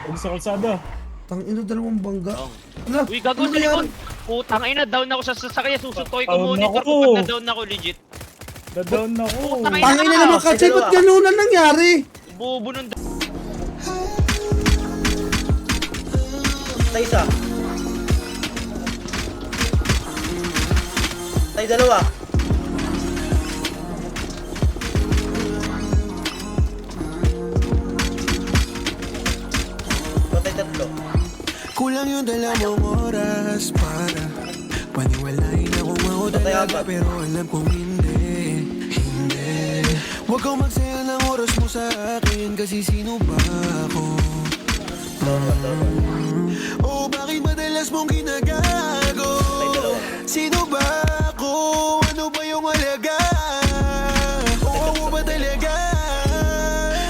Huwag sa kalsada. Tangina, dalawang bangga. Ala, Uy, gago ano sa likod. nangyari? Putang ina, down ako sa sasakyan. Susutoy ko Down monitor ako. ko pag na-down ako, legit. Na-down ako. Putang ina. Tangina naman kasi, ba't ganun ang nangyari? Bubo nun. Tay isa. Tay dalawa. Patay tatlo. Kulang yung 2 oras para paniwalain akong ako talaga, pero alam kong hindi. Huwag kang magsayang ng oras mo sa akin, kasi sino ba ako? Oh, bakit madalas mong ginagago? Sino ba ako? Ano ba yung alaga? Oo, ako ba talaga?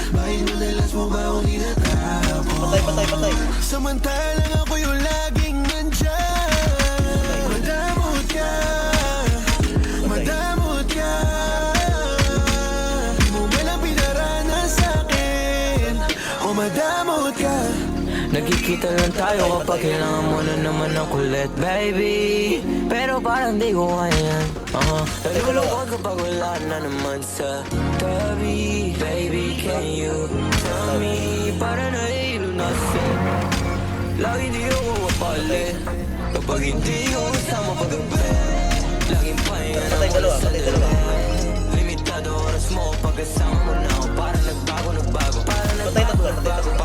Bakit madalas mo ba akong tinatapos? Patay. Samantalang ako yung laging nandyan. Madamot ka. Di mo malang pinaranas sa'kin. O madamot ka. Nagkikita lang tayo kapag kailangan mo na naman ng kulit, baby. Pero parang di ko kaya. Nalulungkot kapag wala na naman sa tabi. Baby, can you tell me? Para nahilo na sa'yo. Lagi di ako mapali kapag hindi ko kasama pag-gabi. Laging pahinga na wala sa dalawa. Limitado oras mo pag kasama mo na ako. Para nagbago. Para nagbago.